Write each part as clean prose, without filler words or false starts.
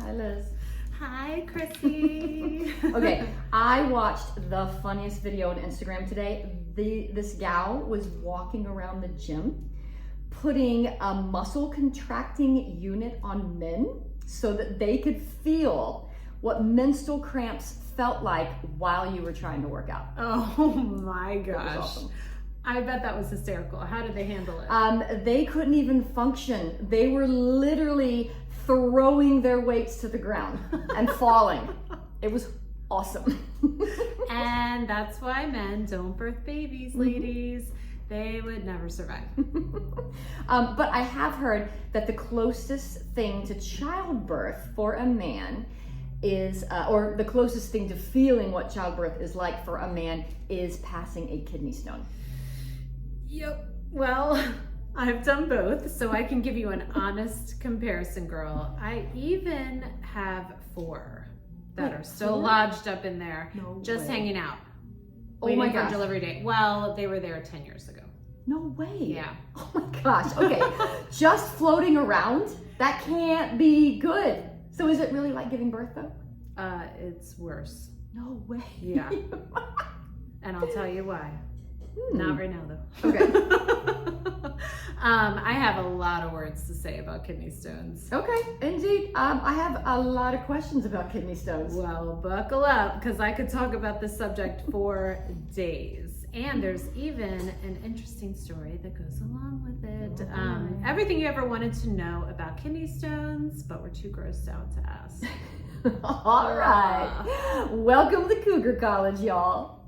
Hi, Liz. Hi, Chrissy. Okay, I watched the funniest video on Instagram today. This gal was walking around the gym, putting a muscle contracting unit on men so that they could feel what menstrual cramps felt like while you were trying to work out. Oh my gosh. Awesome. I bet that was hysterical. How did they handle it? They couldn't even function. They were literally throwing their weights to the ground and falling. It was awesome. And that's why men don't birth babies, ladies. They would never survive. But I have heard that the closest thing to childbirth for a man is, or the closest thing to feeling what childbirth is like for a man is passing a kidney stone. Yep. Well, I've done both, so I can give you an honest comparison, girl. I even have 4 that are still lodged up in there, just hanging out, waiting for delivery date. Well, they were there 10 years ago. No way. Yeah. Oh my gosh. Okay. Just floating around? That can't be good. So is it really like giving birth though? It's worse. No way. Yeah. And I'll tell you why. Not right now though. Okay. I have a lot of words to say about kidney stones. Okay, indeed. I have a lot of questions about kidney stones. Well, buckle up, because I could talk about this subject for days. And there's even an interesting story that goes along with it. Everything you ever wanted to know about kidney stones, but we're too grossed out to ask. All right. Welcome to Cougar College, y'all.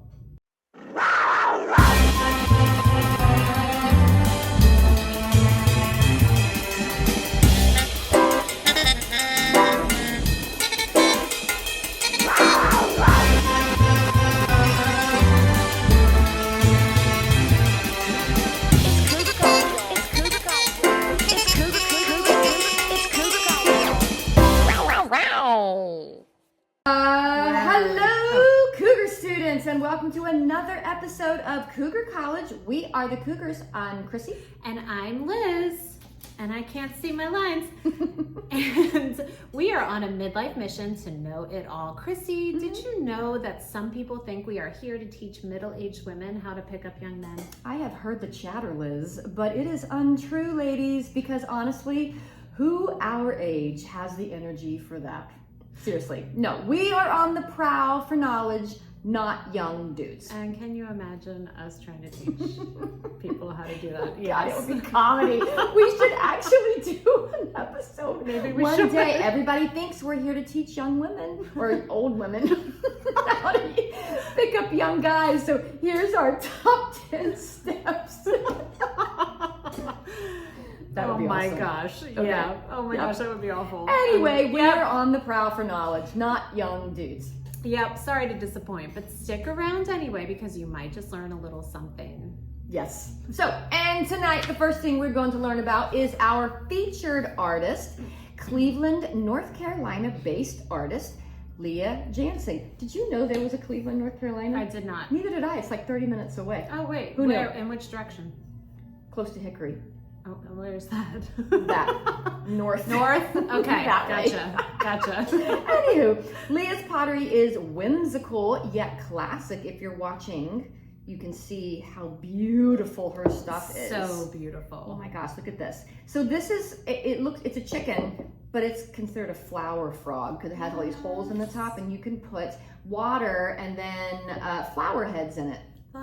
Hello, Cougar students, and welcome to another episode of Cougar College. We are the Cougars. I'm Chrissy. And I'm Liz. And I can't see my lines. And we are on a midlife mission to know it all. Chrissy, did you know that some people think we are here to teach middle-aged women how to pick up young men? I have heard the chatter, Liz, but it is untrue, ladies, because honestly, who our age has the energy for that? Seriously, no, we are on the prowl for knowledge, not young dudes. And can you imagine us trying to teach people how to do that? God, it would be comedy. We should actually do an episode. Maybe we One should. day. Everybody thinks we're here to teach young women or old women how to pick up young guys. So here's our top 10 steps. That would be my awesome. gosh. Okay. Yeah. Oh my gosh, that would be awful. Anyway, we are on the prowl for knowledge, not young dudes. Yep, sorry to disappoint, but stick around anyway because you might just learn a little something. Yes. So, and tonight the first thing we're going to learn about is our featured artist, Cleveland, North Carolina based artist, Leah Jansen. Did you know there was a Cleveland, North Carolina? I did not. Neither did I. It's like 30 minutes away. Oh wait, Who where? knew? In which direction? Close to Hickory. Oh, where's that? That. North. North? Okay, That way. gotcha. Anywho, Leah's pottery is whimsical yet classic. If you're watching, you can see how beautiful her stuff is. So beautiful. Oh my gosh, look at this. So this is, it's a chicken, but it's considered a flower frog because it has all these holes in the top, and you can put water and then flower heads in it.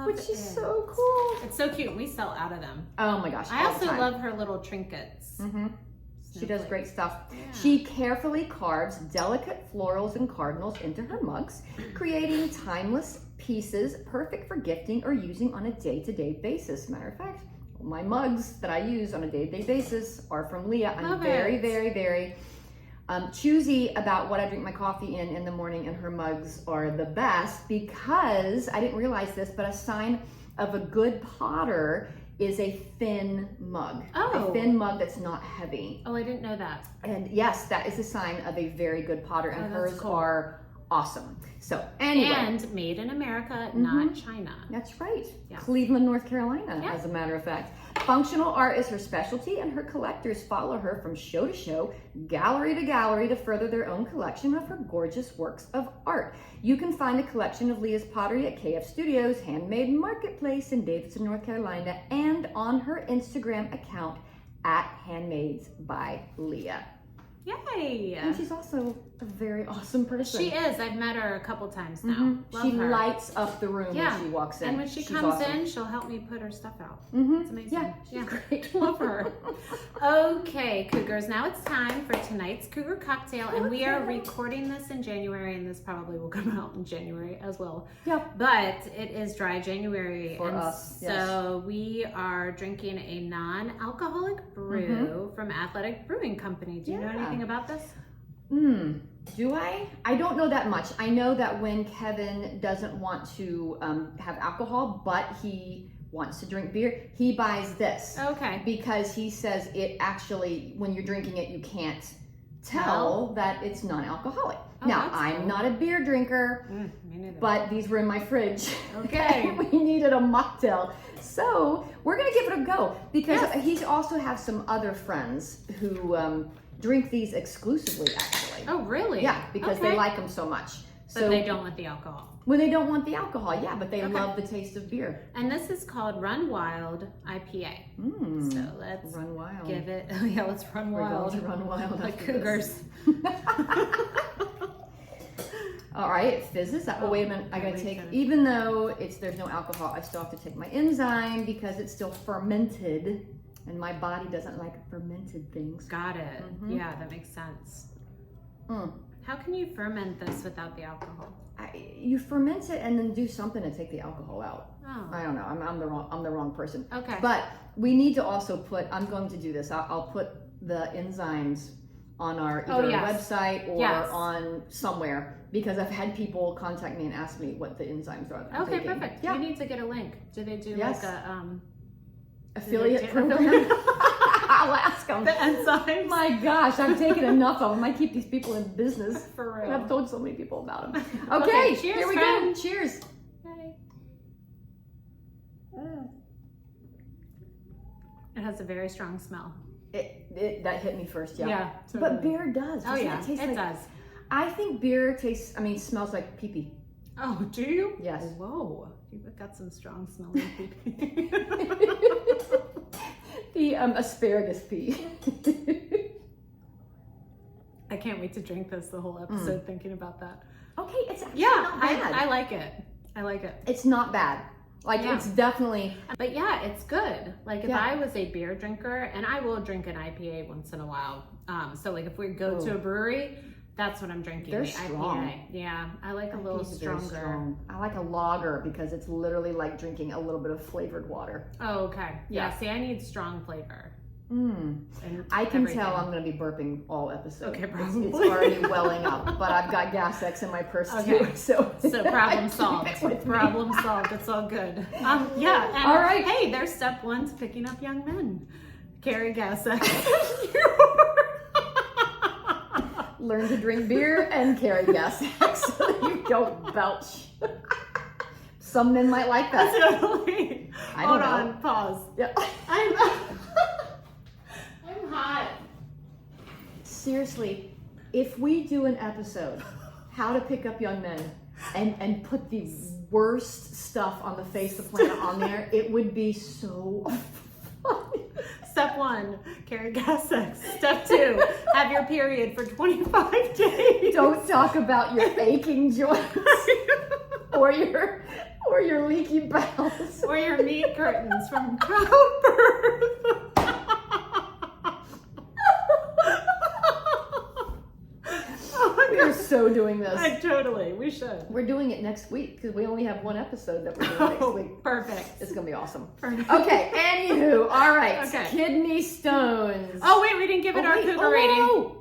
Which is so cool. It's so cute. We sell out of them. Oh my gosh. I also love her little trinkets. She does great stuff. Yeah. She carefully carves delicate florals and cardinals into her mugs, creating timeless pieces perfect for gifting or using on a day-to-day basis. Matter of fact, my mugs that I use on a day-to-day basis are from Leah. I'm very choosy about what I drink my coffee in the morning, and her mugs are the best because I didn't realize this, but a sign of a good potter is a thin mug. Oh. A thin mug that's not heavy. Oh, I didn't know that. And yes, that is a sign of a very good potter, and hers cool. are awesome. So anyway. And made in America, not China. That's right. Yeah. Cleveland, North Carolina, as a matter of fact. Functional art is her specialty, and her collectors follow her from show to show, gallery to gallery, to further their own collection of her gorgeous works of art. You can find a collection of Leah's pottery at KF Studios Handmade Marketplace in Davidson, North Carolina, and on her Instagram account at Handmaids by Leah. Yay! And she's also a very awesome person. She is. I've met her a couple times now. Love she her. lights up the room when she walks in. And when she comes in, she'll help me put her stuff out. It's amazing. Yeah, she's great. Love her. Okay, Cougars, now it's time for tonight's Cougar Cocktail. And we are recording this in January, and this probably will come out in January as well. Yep. But it is dry January. For us, so we are drinking a non-alcoholic brew from Athletic Brewing Company. Do you know anything about this? Do I? I don't know that much. I know that when Kevin doesn't want to have alcohol, but he wants to drink beer, he buys this. Okay. Because he says it actually, when you're drinking it, you can't tell that it's non-alcoholic. Now, I'm not a beer drinker, Me neither. but these were in my fridge. Okay. We needed a mocktail. So we're going to give it a go, because he also has some other friends who drink these exclusively, actually. Oh, really? Yeah, because they like them so much. But they don't want the alcohol. Well, they don't want the alcohol, yeah, but they love the taste of beer. And this is called Run Wild IPA. So let's Run wild. give it, let's run We're wild. going to run wild Like after cougars. All right, it fizzes. Oh, wait a minute. I gotta take, even though there's no alcohol, I still have to take my enzyme because it's still fermented, and my body doesn't like fermented things. Got it. Yeah, that makes sense. How can you ferment this without the alcohol? You ferment it and then do something to take the alcohol out. Oh. I don't know. I'm the wrong person. Okay. But we need to also put. I'm going to do this. I'll put the enzymes on our either website or on somewhere, because I've had people contact me and ask me what the enzymes are. Okay, perfect. You need to get a link. Do they do like a affiliate program? I'll ask them. The enzymes. My gosh, I've taken enough of them. I keep these people in business. For real. And I've told so many people about them. Okay, cheers, here we go. Cheers. Yay. It has a very strong smell. That hit me first, Yeah, totally. But beer does. Oh yeah, it taste it does. I think beer smells like pee-pee. Oh, do you? Yes. Whoa, you've got some strong smelling pee-pee. The asparagus pea. I can't wait to drink this the whole episode thinking about that. Okay, it's actually not bad. I like it. I like it. It's not bad. It's definitely. But yeah, it's good. Like if I was a beer drinker, and I will drink an IPA once in a while. So like if we go to a brewery, that's what I'm drinking. They're the strong. IPA. Yeah, I like a little stronger. Strong. I like a lager because it's literally like drinking a little bit of flavored water. Oh, okay. Yeah. See, I need strong flavor. I can tell I'm going to be burping all episode. Okay, probably. It's already welling up, but I've got Gas X in my purse too. So problem solved. Problem solved. It's all good. Yeah. And all right. Hey, there's step 1 to picking up young men. Carry Gas X. Learn to drink beer and carry Gas X so you don't belch. Some men might like that. Totally. Hold on. Pause. Yeah. I'm hot. Seriously, if we do an episode, how to pick up young men, and put the worst stuff on the face of the planet on there, it would be so funny. Step 1, carry Gas X. Step 2, have your period for 25 days. Don't talk about your aching joints or your leaky bowels or your meat curtains from childbirth. We are so doing this. We should. We're doing it next week because we only have one episode that we're doing next week. Perfect. It's gonna be awesome. Perfect. Okay, anywho, all right. Okay. Kidney stones. Oh wait, we didn't give it our cougar rating.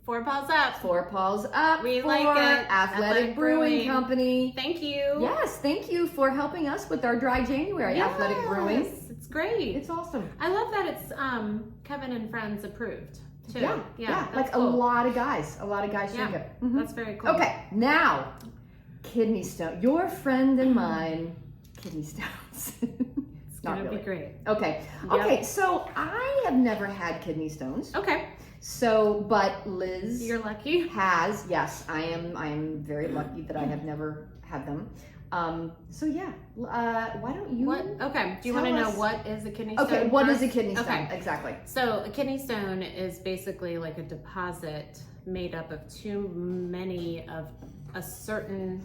4 paws up. 4 paws up. We for like it. Athletic Brewing Company. Thank you. Yes, thank you for helping us with our dry January. Athletic Brewing. It's great. It's awesome. I love that it's Kevin and Friends approved too. Yeah. Like cool. a lot of guys drink it. That's very cool. Okay, now kidney stone. Your friend and mine, kidney stones. It's It's gonna be great. Okay. Yep. Okay, so I have never had kidney stones. Okay. So, but Liz You're lucky. has. Yes, I am very lucky that I have never had them. So yeah, why don't you? Okay. Do you want to know what is a kidney stone? Okay, what is first? a kidney stone? Okay. Exactly. So a kidney stone is basically like a deposit made up of too much of a certain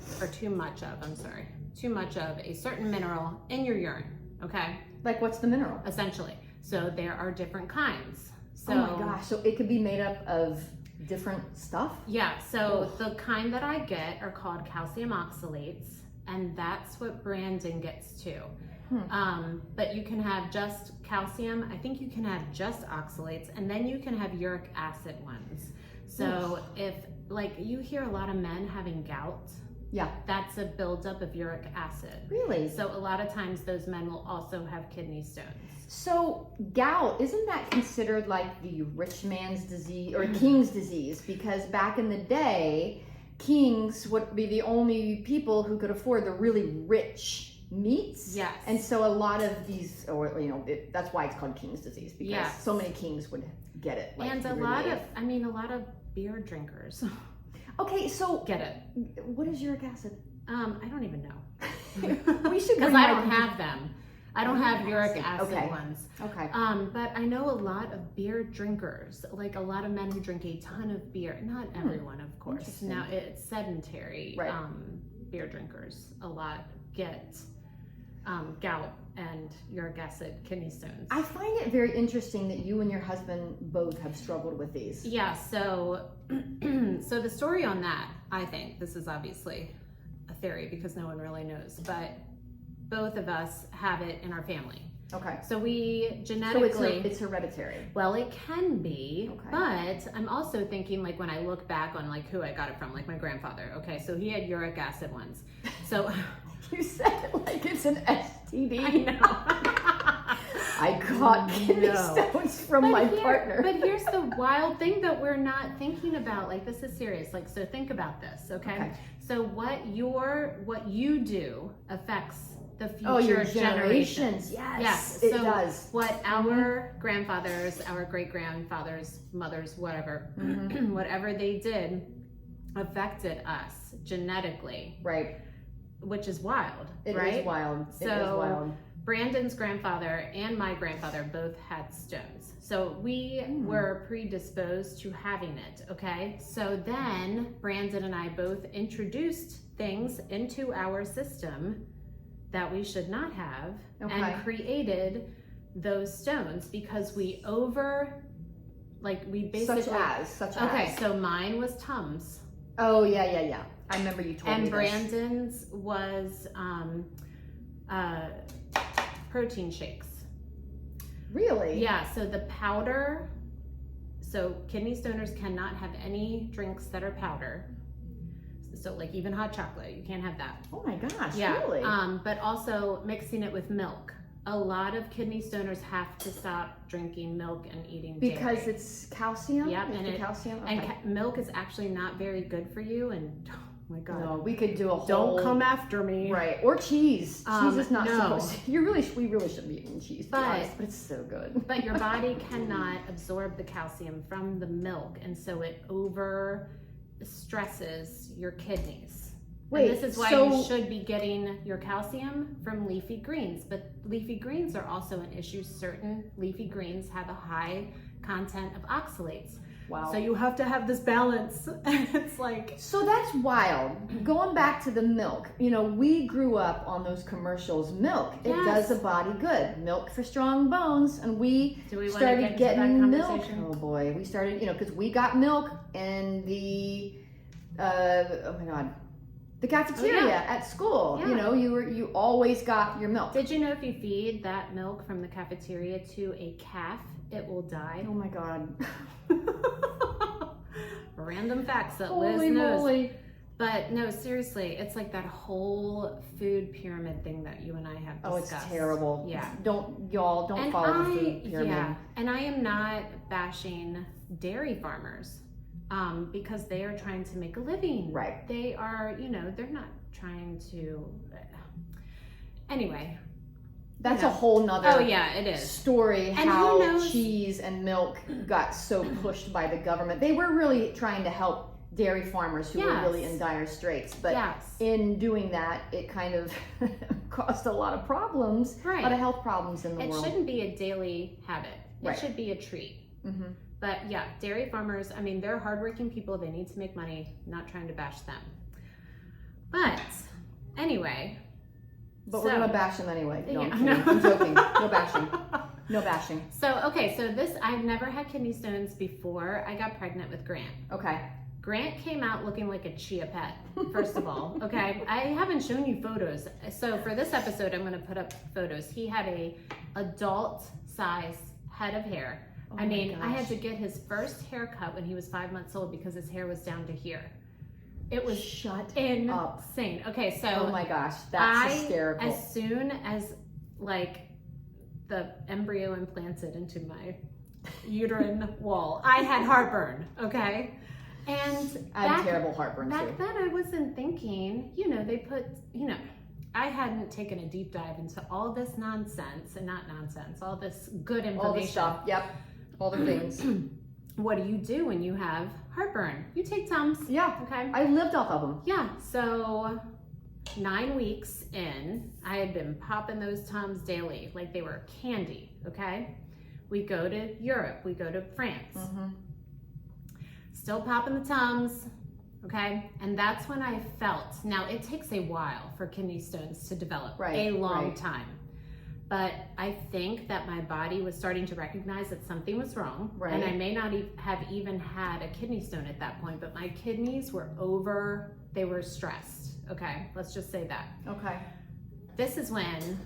mineral in your urine. Okay. Like what's the mineral? Essentially. So there are different kinds. So, oh my gosh, so it could be made up of different stuff? Yeah, so the kind that I get are called calcium oxalates, and that's what Brandon gets too. But you can have just calcium, I think you can have just oxalates, and then you can have uric acid ones. So if, like, you hear a lot of men having gout, yeah, that's a buildup of uric acid. Really? So a lot of times those men will also have kidney stones. So gout, isn't that considered like the rich man's disease or king's disease? Because back in the day, kings would be the only people who could afford the really rich meats. Yes. And so a lot of these, or that's why it's called king's disease, because so many kings would get it. Like, and a lot of beer drinkers. Okay, so get it. What is uric acid? I don't even know. We should, because I don't have them. I don't have uric acid okay. ones. Okay. But I know a lot of beer drinkers, like a lot of men who drink a ton of beer. Not everyone, of course. Now it's sedentary. Right. Beer drinkers a lot get gout and uric acid kidney stones. I find it very interesting that you and your husband both have struggled with these. Yeah. So, so the story on that, I think this is obviously a theory because no one really knows, but both of us have it in our family. Okay. So we genetically... So it's hereditary. Well, it can be, okay. But I'm also thinking, like, when I look back on, like, who I got it from, like, my grandfather. Okay, so he had uric acid ones. So... You said it like it's an STD. I know. I got kidney stones from my partner. But here's the wild thing that we're not thinking about. Like, this is serious. Like, so think about this, okay? So what you do affects the future your generations. Yes, it does. What our grandfathers, our great-grandfathers, mothers, whatever, whatever they did affected us genetically. Right. Which is wild, right? It is wild. So it is wild. Brandon's grandfather and my grandfather both had stones. So we were predisposed to having it, okay? So then Brandon and I both introduced things into our system that we should not have and created those stones because we basically... Such as? Okay, so mine was Tums. Oh, yeah. I remember you told me And Brandon's was protein shakes. Really? Yeah, so the powder, so kidney stoners cannot have any drinks that are powder. So like even hot chocolate, you can't have that. Oh my gosh, yeah. Really? But also mixing it with milk. A lot of kidney stoners have to stop drinking milk and eating dairy. Because it's calcium? Yep, and calcium? Okay. And milk is actually not very good for you, and oh my God. No, we could do a whole... Don't come after me. Right, or cheese. Cheese is not supposed to... We really shouldn't be eating cheese, to be honest, but it's so good. But your body cannot absorb the calcium from the milk, and so it over stresses your kidneys. Wait, and this is why you should be getting your calcium from leafy greens, but leafy greens are also an issue. Certain leafy greens have a high content of oxalates. Wow. So you have to have this balance. It's like... So that's wild. Going back to the milk, we grew up on those commercials. Milk, it does the body good. Milk for strong bones. And we started getting milk. Oh boy, we started, because we got milk in the, the cafeteria at school. Yeah. You always got your milk. Did you know if you feed that milk from the cafeteria to a calf, it will die? Oh my God. Random facts that Liz knows. Moly. But no, seriously, it's like that whole food pyramid thing that you and I have discussed. Oh, it's terrible. Yeah. Don't follow the food pyramid. Yeah. And I am not bashing dairy farmers because they are trying to make a living. Right. They are, they're not trying to... Anyway, That's a whole nother it is. story, And how cheese and milk got so pushed by the government. They were really trying to help dairy farmers who were really in dire straits. But in doing that, it kind of caused a lot of problems, a lot of health problems in the world. It shouldn't be a daily habit. It should be a treat. But yeah, dairy farmers, I mean, they're hardworking people. They need to make money, not trying to bash them. But anyway. But we're going to bash them anyway. No, I'm joking. No bashing. No bashing. So, okay, so I've never had kidney stones before I got pregnant with Grant. Okay. Grant came out looking like a chia pet, first of all, okay? I haven't shown you photos. So for this episode, I'm gonna put up photos. He had a adult size head of hair. I mean, I had to get his first haircut when he was 5 months old because his hair was down to here. It was insane. Okay, so oh my gosh, that's hysterical. As soon as like the embryo implanted into my uterine wall, I had heartburn. Okay, and I had terrible heartburn back too. then I wasn't thinking. They put. I hadn't taken a deep dive into all this nonsense and not nonsense. All this good information. All the stuff. Yep. All the things. What do you do when you have heartburn? You take Tums. Yeah. Okay. I lived off of them. Yeah. So 9 weeks in, I had been popping those Tums daily like they were candy. Okay. We go to Europe. We go to France. Still popping the Tums. Okay. And that's when I felt, now it takes a while for kidney stones to develop, a long time. But I think that my body was starting to recognize that something was wrong. And I may not have even had a kidney stone at that point, but my kidneys were they were stressed. Okay, let's just say that. Okay. This is when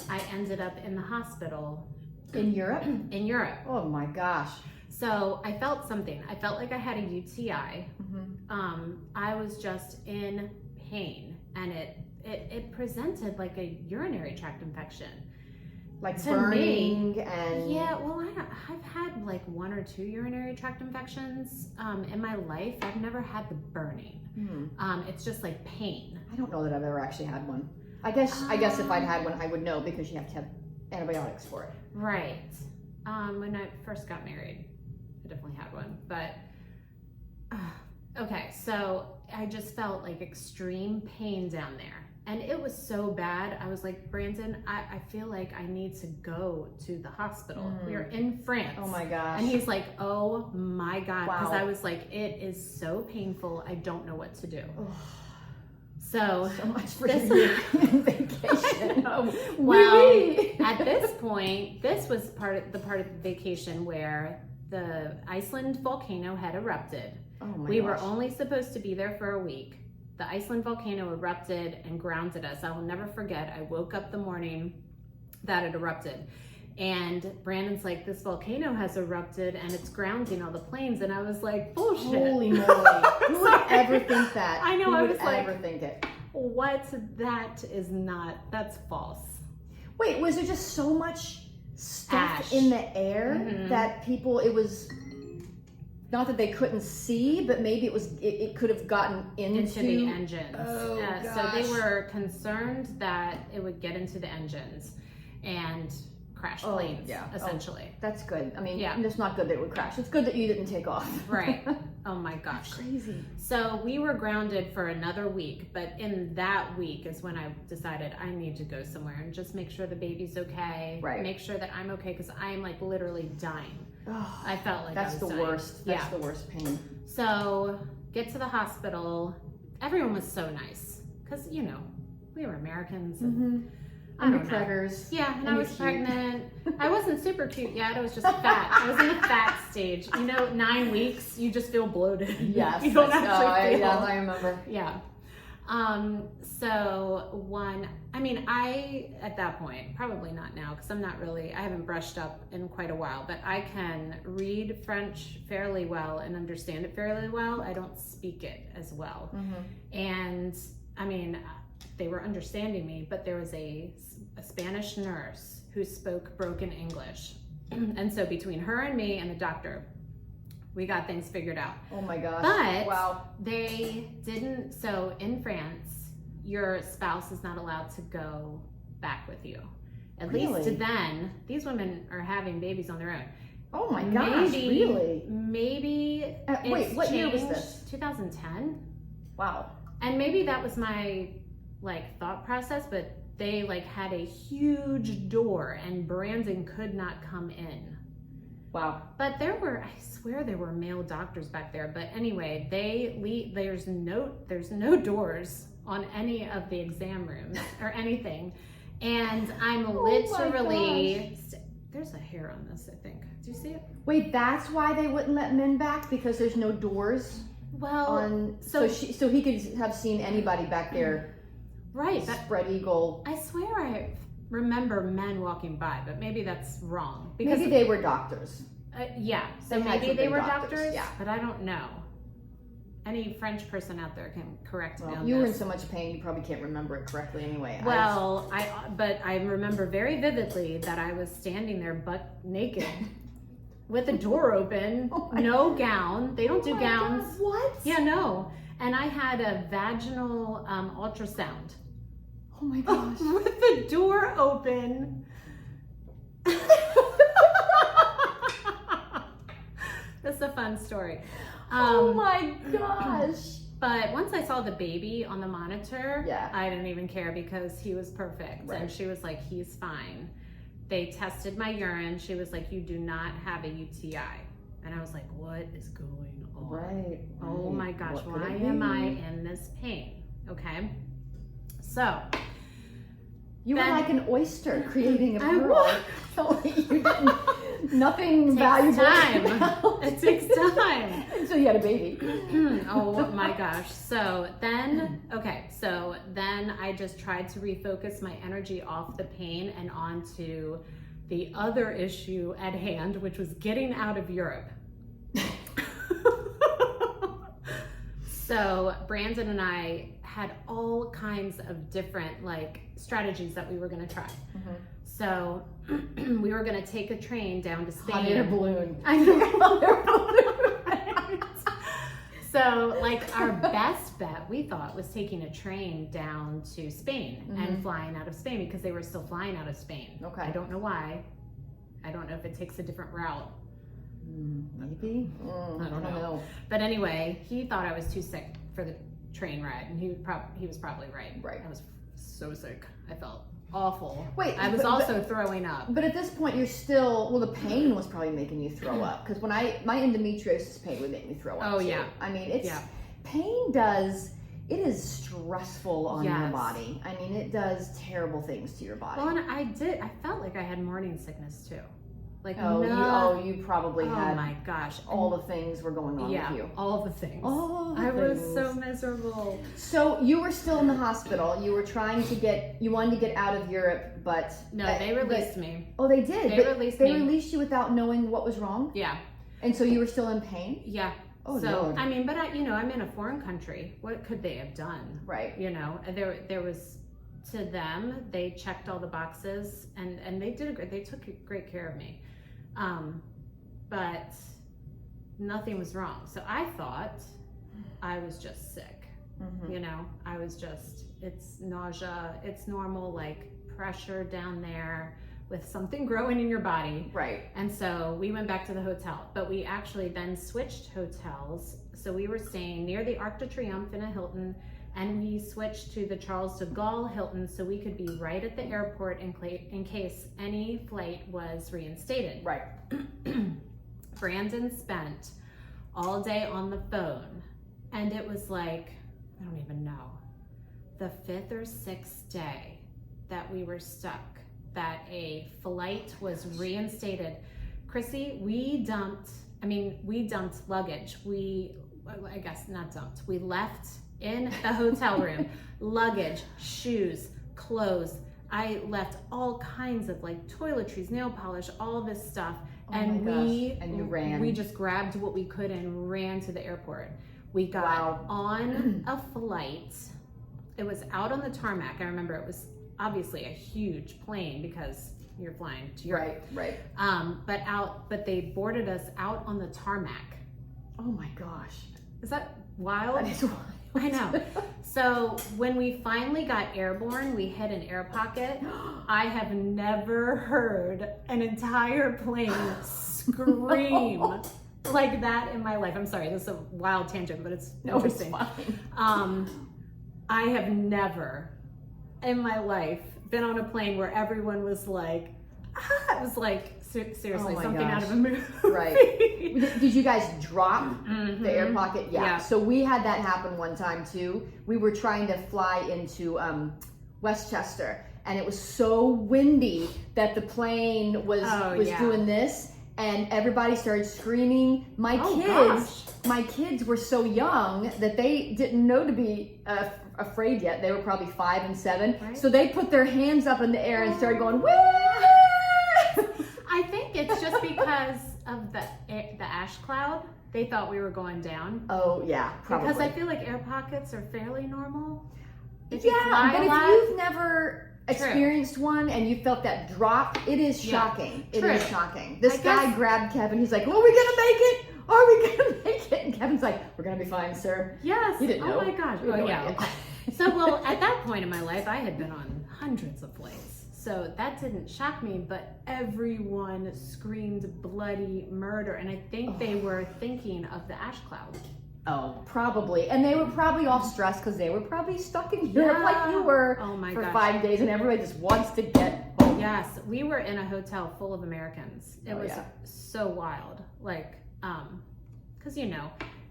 I ended up in the hospital. In Europe? In Europe. Oh my gosh. So I felt something. I felt like I had a UTI. I was just in pain, and it presented like a urinary tract infection. Like burning and... Yeah, well, I've had like 1 or 2 urinary tract infections in my life. I've never had the burning. It's just like pain. I don't know that I've ever actually had one. I guess if I'd had one, I would know because you have to have antibiotics for it. Right. When I first got married, I definitely had one. But, okay, so I just felt like extreme pain down there. And it was so bad. I was like, Brandon, I feel like I need to go to the hospital. We are in France. Oh my gosh. And he's like, oh my God. Because I was like, it is so painful. I don't know what to do. So much for European vacation. Well, at this point, this was part of the vacation where the Iceland volcano had erupted. Oh my We were only supposed to be there for a week. The Iceland volcano erupted and grounded us. I will never forget. I woke up the morning that it erupted. And Brandon's like, this volcano has erupted and it's grounding all the planes. And I was like, bullshit. Holy moly. Who would ever think that? I know. Who I would was like, ever think it? What? That's false. Wait, was there just so much stuff Ash in the air that it was... Not that they couldn't see, but maybe it could have gotten into the engines. Oh, gosh. So they were concerned that it would get into the engines and crash planes, essentially. That's good. I mean, it's not good that it would crash. It's good that you didn't take off. Right. Oh my gosh. That's crazy. So we were grounded for another week, but in that week is when I decided I need to go somewhere and just make sure the baby's okay. Right. Make sure that I'm okay because I'm like literally dying. Oh, I felt like that's I was the dying. worst. That's the worst pain. So get to the hospital. Everyone was so nice because we were Americans. And Preggers. Yeah, and I was pregnant. I wasn't super cute yet. I was just fat. I was in the fat stage. 9 weeks, you just feel bloated. Yes. You don't actually feel. I remember. Yeah. I at that point, probably not now, because I haven't brushed up in quite a while, but I can read French fairly well and understand it fairly well. I don't speak it as well. And they were understanding me, but there was a Spanish nurse who spoke broken English. And so between her and me and the doctor, we got things figured out. Oh my gosh. But they didn't, so in France, your spouse is not allowed to go back with you. At least then, these women are having babies on their own. Oh my gosh, really? Maybe wait, what year was this? 2010. Wow. And maybe that was my like thought process, but they like had a huge door and Brandon could not come in. Wow. But I swear there were male doctors back there. But anyway, there's no doors on any of the exam rooms or anything. And I'm literally, there's a hair on this, I think. Do you see it? Wait, that's why they wouldn't let men back, because there's no doors? Well, so he could have seen anybody back there. Right. Spread eagle. I swear I remember men walking by, but maybe that's wrong. Because maybe they were doctors. Yeah, so maybe they were doctors, yeah. But I don't know. Any French person out there can correct me on this. You were in so much pain, you probably can't remember it correctly anyway. Well, but I remember very vividly that I was standing there butt naked with the door open, no gown. They don't do gowns. God, what? Yeah, no. And I had a vaginal ultrasound. Oh my gosh. With the door open. That's a fun story. Oh my gosh. But once I saw the baby on the monitor, yeah. I didn't even care because he was perfect. Right. And she was like, he's fine. They tested my urine. She was like, you do not have a UTI. And I was like, what is going on? Right. Oh my gosh, why am I in this pain? Okay. So. You were like an oyster creating a pearl. Nothing valuable. It takes time. So you had a baby. Oh my gosh. So then I just tried to refocus my energy off the pain and onto the other issue at hand, which was getting out of Europe. So Brandon and I had all kinds of different like strategies that we were going to try. Mm-hmm. So we were going to take a train down to Spain. Hot air balloon. I know. Hot air balloon. Right? So like our best bet, we thought, was taking a train down to Spain and flying out of Spain, because they were still flying out of Spain. Okay. I don't know why. I don't know if it takes a different route. Maybe. I don't know. But anyway, he thought I was too sick for the train ride, and he was probably right. Right. I was so sick. I felt awful. Wait, I was also throwing up. But at this point, you're still, the pain was probably making you throw up, because when my endometriosis pain would make me throw up. Oh, too. yeah. I mean, pain it is stressful on your body. I mean, it does terrible things to your body. Well, and I felt like I had morning sickness too. Like, you probably had. Oh my gosh. All the things were going on with you. All the things. I was so miserable. So you were still in the hospital. You were you wanted to get out of Europe, but. No, they released me. Oh, they did? They released you without knowing what was wrong? Yeah. And so you were still in pain? Yeah. Oh, so, Lord. I mean, but I'm in a foreign country. What could they have done? Right. There was, to them, they checked all the boxes and they took great care of me. But nothing was wrong. So I thought I was just sick. Mm-hmm. I was just, it's nausea, it's normal, like pressure down there with something growing in your body. Right. And so we went back to the hotel, but we actually then switched hotels. So we were staying near the Arc de Triomphe in a Hilton, and we switched to the Charles de Gaulle Hilton so we could be right at the airport in case any flight was reinstated. Right. Brandon spent all day on the phone, and it was like, I don't even know, the 5th or 6th day that we were stuck, that a flight was reinstated. Chrissy, we dumped luggage. I guess not dumped. We left in the hotel room, luggage, shoes, clothes. I left all kinds of like toiletries, nail polish, all this stuff. And you ran. We just grabbed what we could and ran to the airport. We got on a flight. It was out on the tarmac. I remember it was obviously a huge plane because you're flying to Europe. Right. But they boarded us out on the tarmac. Oh my gosh. Is that wild? That is wild. I know. So when we finally got airborne, we hit an air pocket. I have never heard an entire plane scream like that in my life. I'm sorry, this is a wild tangent, but it's interesting. It's fine. I have never in my life been on a plane where everyone was like, it was like seriously something out of a movie. Right. Did you guys drop the air pocket? Yeah. So we had that happen one time too. We were trying to fly into Westchester, and it was so windy that the plane was doing this, and everybody started screaming. My kids were so young that they didn't know to be afraid yet. They were probably 5 and 7, right. So they put their hands up in the air and started going, woo! I think it's just because of the ash cloud. They thought we were going down. Oh yeah, probably. Because I feel like air pockets are fairly normal. If you've never experienced one and you felt that drop, it is shocking. It is shocking. This guy grabbed Kevin. He's like, "Are we gonna make it? Are we gonna make it?" And Kevin's like, "We're gonna be fine, sir." Yes. He didn't know. Oh my gosh. Oh yeah. So well, at that point in my life, I had been on hundreds of flights. So that didn't shock me, but everyone screamed bloody murder. And I think they were thinking of the ash cloud. Oh, probably. And they were probably all stressed because they were probably stuck in Europe like you were for 5 days, and everybody just wants to get home. Yes, we were in a hotel full of Americans. It was so wild. Like, because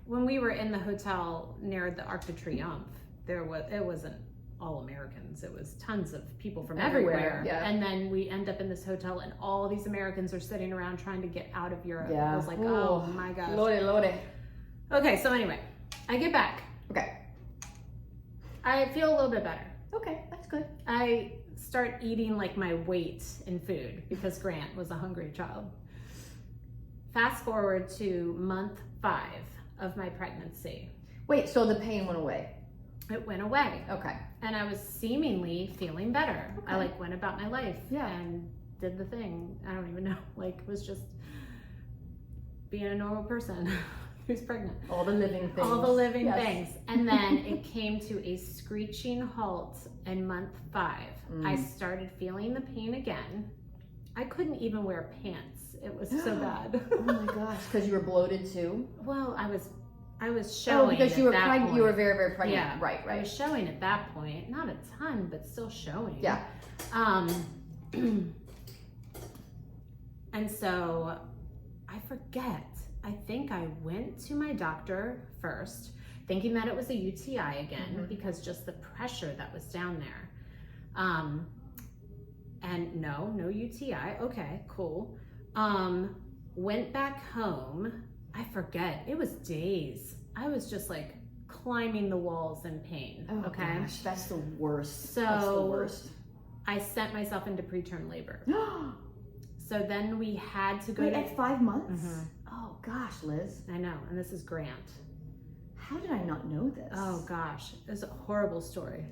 when we were in the hotel near the Arc de Triomphe, it wasn't all Americans. It was tons of people from everywhere. Yeah. And then we end up in this hotel and all these Americans are sitting around trying to get out of Europe. Yeah. I was like, oh my gosh. Lordy. Okay, so anyway, I get back. Okay. I feel a little bit better. Okay, that's good. I start eating like my weight in food because Grant was a hungry child. Fast forward to month 5 of my pregnancy. Wait, so the pain went away? It went away. Okay. And I was seemingly feeling better. Okay. I went about my life and did the thing. I don't even know, was just being a normal person who's pregnant. All the living things. All the living things. And then it came to a screeching halt in month 5. I started feeling the pain again. I couldn't even wear pants. It was so bad. Oh my gosh, because you were bloated too? Well, I was showing because you were pregnant. Point. You were very, very pregnant. Yeah, right. I was showing at that point, not a ton, but still showing. Yeah. And so I forget. I think I went to my doctor first, thinking that it was a UTI again because just the pressure that was down there. And no UTI. Okay, cool. Went back home. I forget. It was days. I was just like climbing the walls in pain. Oh, okay. Gosh, that's the worst. So that's the worst. I sent myself into preterm labor. So then we had to go at 5 months? Oh gosh, Liz. I know, and this is Grant. How did I not know this? Oh gosh, it's a horrible story.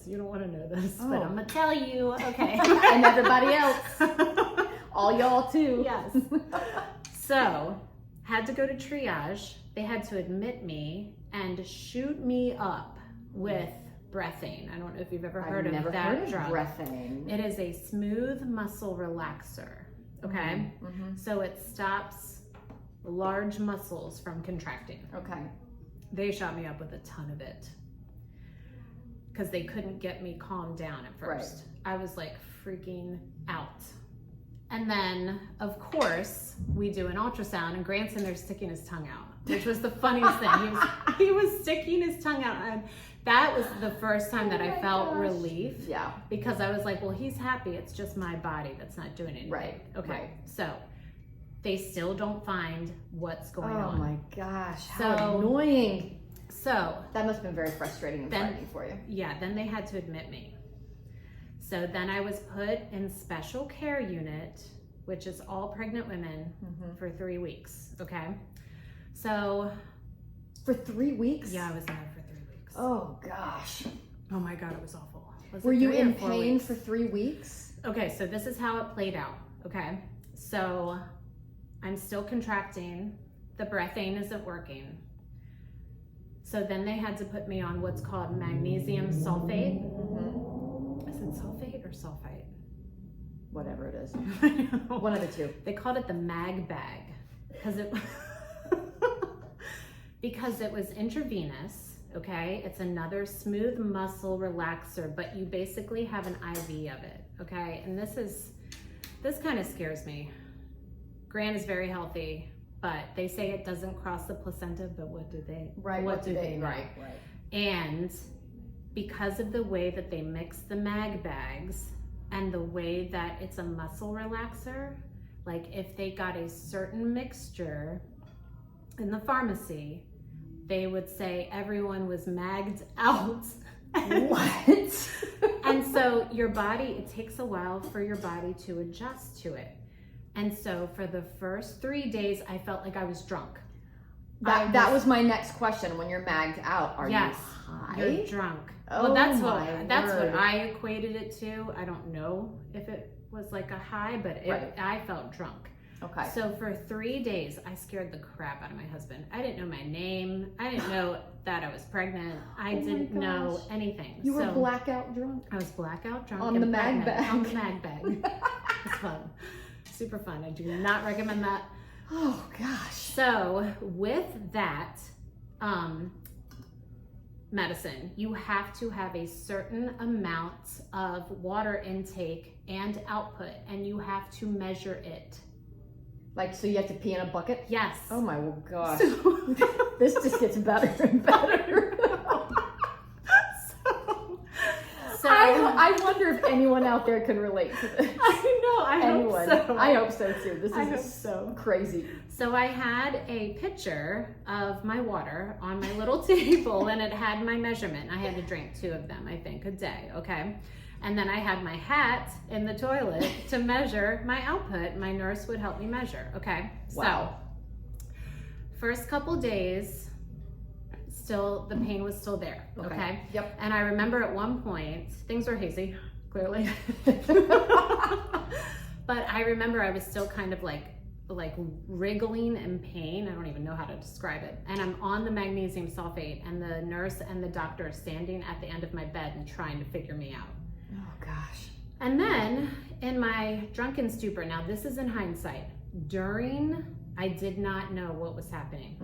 You don't want to know this, but I'm gonna tell you. Okay. And everybody else. All y'all too. Yes. So, had to go to triage. They had to admit me and shoot me up with breathing. I don't know if you've ever heard of that drug. I've never heard of breathing. It is a smooth muscle relaxer. Okay. So it stops large muscles from contracting. Okay. They shot me up with a ton of it because they couldn't get me calmed down at first. Right. I was like freaking out. And then, of course, we do an ultrasound and Grant's in there sticking his tongue out, which was the funniest thing. He was sticking his tongue out, and that was the first time that I felt relief. Yeah. Because I was like, well, he's happy. It's just my body that's not doing anything. Right. Okay. Right. So they still don't find what's going on. Oh my gosh. How annoying. So that must have been very frustrating and frightening for you. Yeah. Then they had to admit me. So then I was put in special care unit, which is all pregnant women for 3 weeks. Okay. So for 3 weeks? Yeah, I was in there for 3 weeks. Oh gosh. Oh my God, it was awful. Were you in pain for 3 weeks? Okay, so this is how it played out. Okay. So I'm still contracting. The breathing isn't working. So then they had to put me on what's called magnesium sulfate. Is it sulfate or sulfite? Whatever it is. One of the two. They called it the mag bag because it because it was intravenous. Okay, it's another smooth muscle relaxer, but you basically have an IV of it. Okay, and this kind of scares me. Grant is very healthy, but they say it doesn't cross the placenta. But what do they? Right. What do they know? Right. And because of the way that they mix the mag bags and the way that it's a muscle relaxer, like if they got a certain mixture in the pharmacy, they would say everyone was magged out. What? And so your body, it takes a while for your body to adjust to it. And so for the first 3 days, I felt like I was drunk. That was my next question. When you're magged out, are yes, you high? You're drunk. Oh, well, that's word. what I equated it to. I don't know if it was like a high, but I felt drunk. Okay. So for 3 days, I scared the crap out of my husband. I didn't know my name. I didn't know that I was pregnant. I didn't know anything. You were blackout drunk? I was blackout drunk. On the mag bag. On the mag bag. It's fun. Super fun. I do not recommend that. Oh gosh. So with that medicine, you have to have a certain amount of water intake and output, and you have to measure it. Like, so you have to pee in a bucket? Yes. Oh my gosh. This just gets better and better. So I wonder if anyone out there can relate to this. I know. I hope so too. This is so crazy. So I had a pitcher of my water on my little table, and it had my measurement. I had to drink 2 of them, I think, a day. Okay. And then I had my hat in the toilet to measure my output. My nurse would help me measure. Okay. Wow. So first couple days, still the pain was still there. Okay. Yep. And I remember at one point, things were hazy, clearly. But I remember I was still kind of like wriggling in pain. I don't even know how to describe it. And I'm on the magnesium sulfate, and the nurse and the doctor are standing at the end of my bed and trying to figure me out. Oh gosh. And then in my drunken stupor, now this is in hindsight, I did not know what was happening.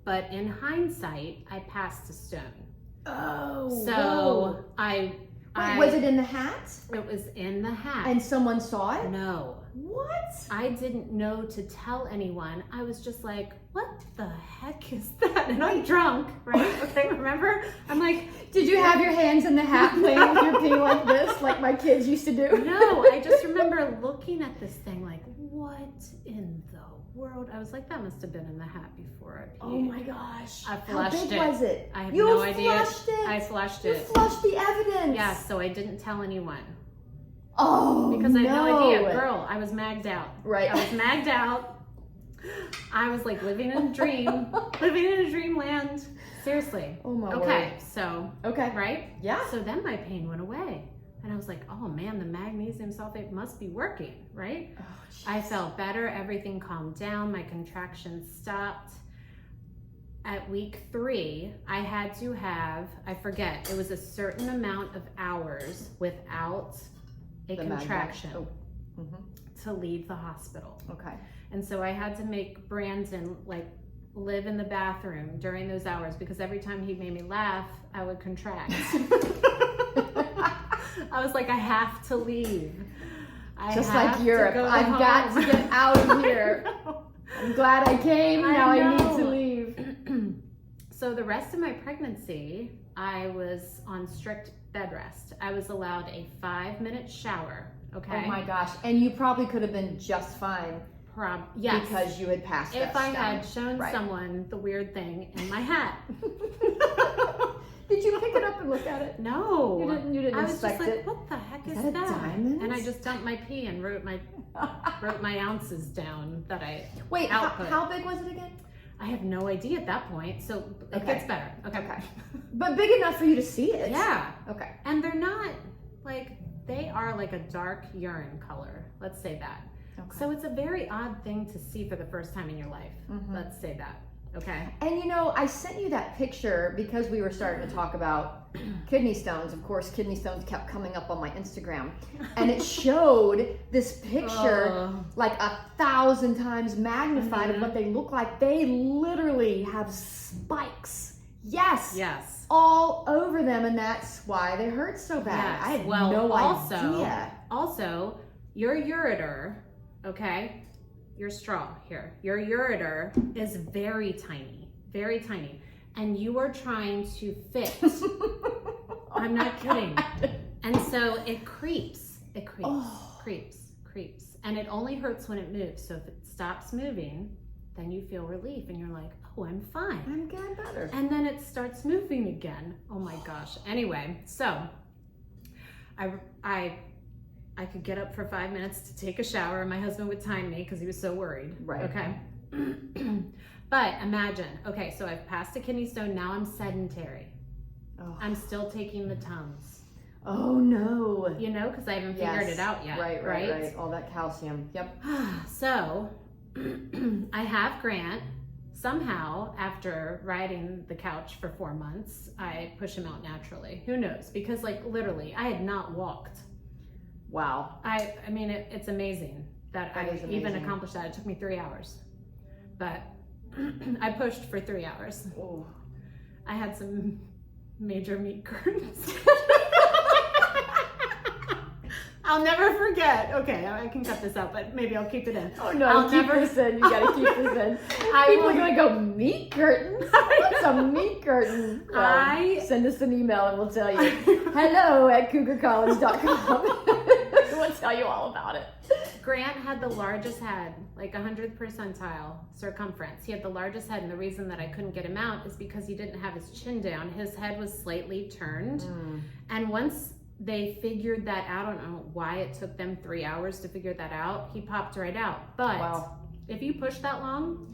But in hindsight, I passed a stone. Oh. So Wait, was it in the hat? It was in the hat. And someone saw it? No. What? I didn't know to tell anyone. I was just like, what the heck is that? And I'm drunk, right? Okay, remember? I'm like, did you have your hands in the hat playing with your pee like this, like my kids used to do? No, I just remember looking at this thing like, what in the world? I was like, that must have been in the hat before I peed. Oh my gosh. I flushed How big it. was it? I have You no idea. Flushed it. I flushed You it. flushed the evidence. Yeah, so I didn't tell anyone. Oh, because I had no idea. no. Girl, I was magged out. Right. I was magged out. I was like living in a dream, living in a dreamland. Seriously. Oh my word. Okay, so, Okay. right? Yeah. So then my pain went away. And I was like, oh man, the magnesium sulfate must be working, right? Oh, I felt better. Everything calmed down. My contractions stopped. At week 3, I had to have, I forget, it was a certain amount of hours without a contraction to leave the hospital. Okay. And so I had to make Brandon like live in the bathroom during those hours, because every time he made me laugh, I would contract. I was like, I have to leave. Just like Europe. I've got to get out of here. I'm glad I came. Now I need to leave. So the rest of my pregnancy, I was on strict bed rest. I was allowed a 5-minute shower. Okay. Oh my gosh. And you probably could have been just fine. Yes. Because you had passed that if I stone. had shown someone the weird thing in my hat. Did you pick it up and look at it? No. You didn't I was just inspect like, it? what the heck is that? A diamond? And I just dumped my pee and wrote my ounces down that I Wait, output. how big was it again? I have no idea at that point, so it gets better. Okay. But big enough for you to see it. Yeah. Okay. And they're not like, they are like a dark urine color. Let's say that. Okay. So it's a very odd thing to see for the first time in your life. Let's say that. Okay. And you know, I sent you that picture because we were starting to talk about kidney stones. Of course, kidney stones kept coming up on my Instagram. And it showed this picture like 1,000 times magnified of what they look like. They literally have spikes. Yes. Yes. All over them, and that's why they hurt so bad. Yes. I had no idea. Also, your ureter, okay? Your straw here, your ureter is very tiny, and you are trying to fit. I'm not kidding. And so it creeps, creeps, and it only hurts when it moves. So if it stops moving, then you feel relief, and you're like, oh, I'm fine. I'm getting better. And then it starts moving again. Oh my gosh. Anyway, so I could get up for 5 minutes to take a shower, and my husband would time me because he was so worried. Right. Okay. But imagine, okay, so I've passed a kidney stone. Now I'm sedentary. Oh. I'm still taking the Tums. Oh no. You know, because I haven't figured it out yet. Right. All that calcium. Yep. So I have Grant. Somehow, after riding the couch for 4 months, I push him out naturally. Who knows? Because like literally, I had not walked. Wow. I mean, it's amazing that I even accomplished that. It took me 3 hours, but I pushed for 3 hours. Oh. I had some major meat curtains. I'll never forget. Okay, I can cut this out, but maybe I'll keep it in. Oh no, keep this in. You gotta keep this in. People are gonna go, meat curtains? What's a meat curtain? Well, send us an email and we'll tell you. hello@cougarcollege.com. We'll tell you all about it. Grant had the largest head, like 100th percentile circumference. He had the largest head, and the reason that I couldn't get him out is because he didn't have his chin down. His head was slightly turned. And once they figured that out, I don't know why it took them 3 hours to figure that out, he popped right out. But if you push that long,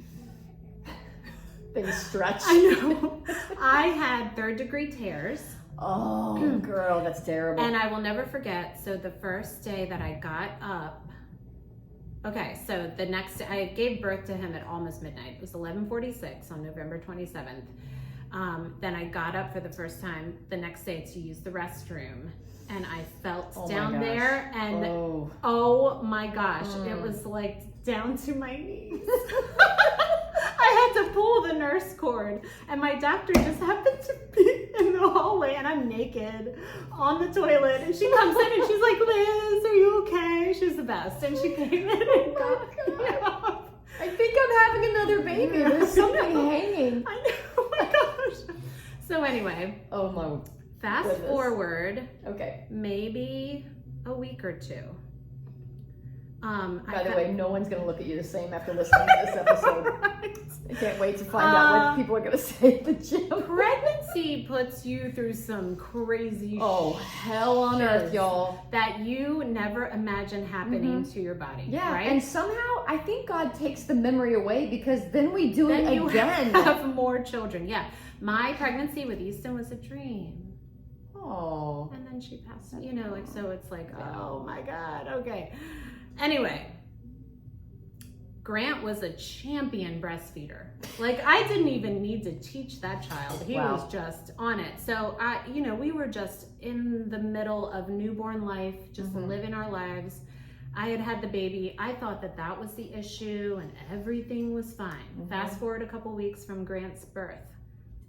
things stretch. I know. I had 3rd-degree tears. Oh, girl, that's terrible. And I will never forget, so the first day that I got up, okay, so the next day, I gave birth to him at almost midnight. It was 11:46 on November 27th. Then I got up for the first time the next day to use the restroom, and I felt down there, and oh my gosh, it was like down to my knees. I had to pull the nurse cord, and my doctor just happened to be in the hallway, and I'm naked on the toilet, and she comes in and she's like, Liz, are you okay? She's the best. And she came in and got me up. I think I'm having another baby. There's something hanging. I know. Oh my gosh. So anyway. Oh my. Fast forward. Okay. Maybe a week or two. By the way, no one's going to look at you the same after listening to this episode. Right. I can't wait to find out what people are going to say at the gym. Pregnancy puts you through some crazy hell on earth, y'all. That you never imagine happening to your body. Yeah, right? And somehow I think God takes the memory away because then we do it again. You have more children. Yeah. My pregnancy with Easton was a dream. Oh. And then she passed, you know, like, so it's like, oh my God. Okay. Anyway, Grant was a champion breastfeeder. Like, I didn't even need to teach that child. He was just on it. So, we were just in the middle of newborn life, just living our lives. I had the baby. I thought that was the issue and everything was fine. Fast forward a couple weeks from Grant's birth.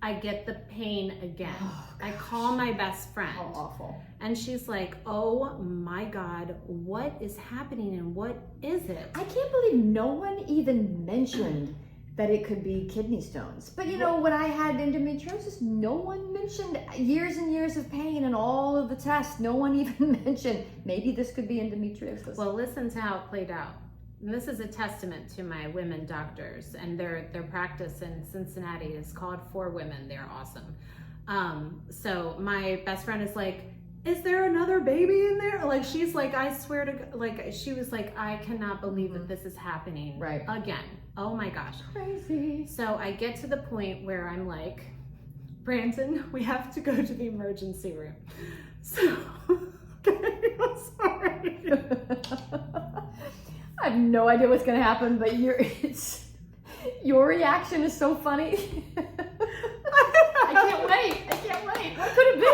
I get the pain again. I call my best friend. How awful. And she's like, oh my God, what is happening and what is it? I can't believe no one even mentioned that it could be kidney stones. But when I had endometriosis, no one mentioned years and years of pain and all of the tests. No one even mentioned maybe this could be endometriosis. Well, listen to how it played out. And this is a testament to my women doctors, and their practice in Cincinnati is called For Women. They're awesome. So my best friend is like, is there another baby in there? Like, she's like, I swear to God, like, she was like, I cannot believe that this is happening again. Oh my gosh. Crazy. So I get to the point where I'm like, Brandon, we have to go to the emergency room. So, okay, I'm sorry. I have no idea what's going to happen, but Your reaction is so funny. I can't wait. What could it be?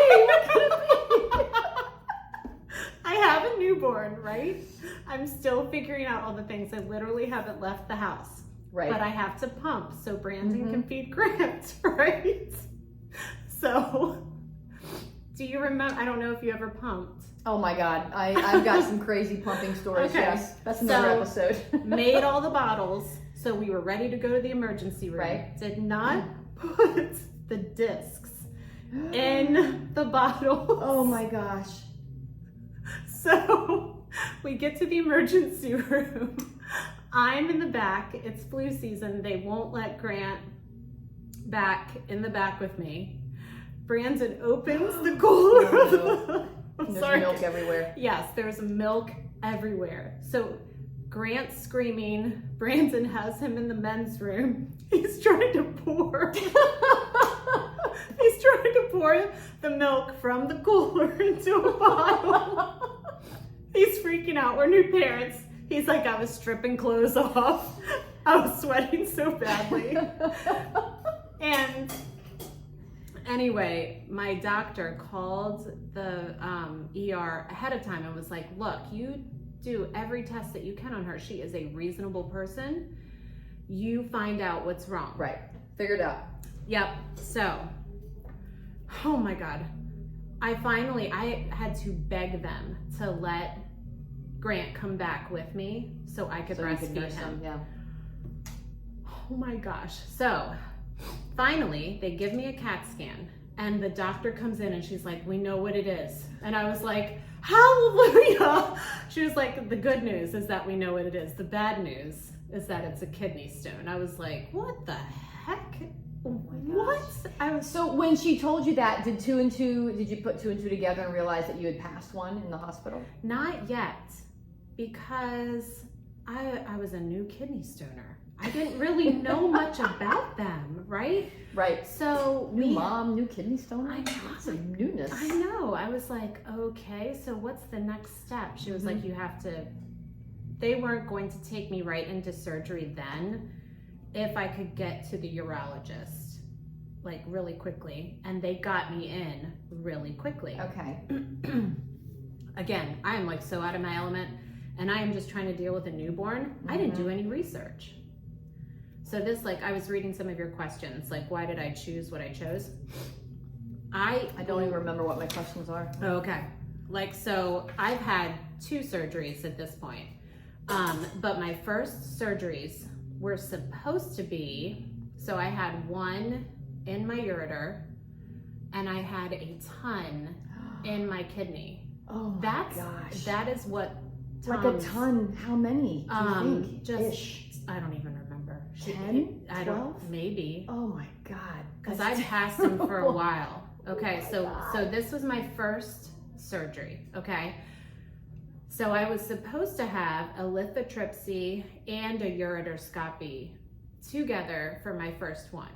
I have a newborn, right? I'm still figuring out all the things. I literally haven't left the house. Right. But I have to pump so Brandon can feed Grant, right? So, do you remember? I don't know if you ever pumped. Oh my God. I've got some crazy pumping stories. Okay. Yes. That's another episode. Made all the bottles. So we were ready to go to the emergency room. Right. Did not put the discs in the bottle. Oh my gosh. So we get to the emergency room. I'm in the back. It's flu season. They won't let Grant back in the back with me. Brandon opens the cooler. There's milk everywhere. Yes, there's milk everywhere. So Grant's screaming. Brandon has him in the men's room. He's trying to pour. He's trying to pour the milk from the cooler into a bottle. He's freaking out. We're new parents. He's like, I was stripping clothes off. I was sweating so badly. And anyway, my doctor called the ER ahead of time and was like, look, you do every test that you can on her. She is a reasonable person. You find out what's wrong. Right. Figured out. Yep. So, oh my God. I had to beg them to let Grant come back with me so I could breastfeed him. Yeah. Oh my gosh. So finally they give me a CAT scan and the doctor comes in and she's like, we know what it is. And I was like, hallelujah. She was like, the good news is that we know what it is. The bad news is that it's a kidney stone. I was like, what the heck? What? So when she told you that, did you put two and two together and realize that you had passed one in the hospital? Not yet, because I was a new kidney stoner. I didn't really know much about them, right? Right. So new mom, new kidney stoner. I know. That's a newness. I know. I was like, okay, so what's the next step? She was like, you have to. They weren't going to take me right into surgery then, if I could get to the urologist, like really quickly, and they got me in really quickly. Okay. Again, I am like so out of my element, and I am just trying to deal with a newborn. I didn't do any research. So this, like, I was reading some of your questions, like, why did I choose what I chose? I don't even remember what my questions are. Okay. Like, so I've had 2 surgeries at this point. But my first surgeries were supposed to be, so I had one in my ureter and I had a ton in my kidney. Oh my gosh. That is what Like a ton. How many do you think? Just, I don't even remember. 10? I 12? don't, maybe. Oh my God. Because I've passed them for a while. Okay, so this was my first surgery, okay? So I was supposed to have a lithotripsy and a ureteroscopy together for my first one.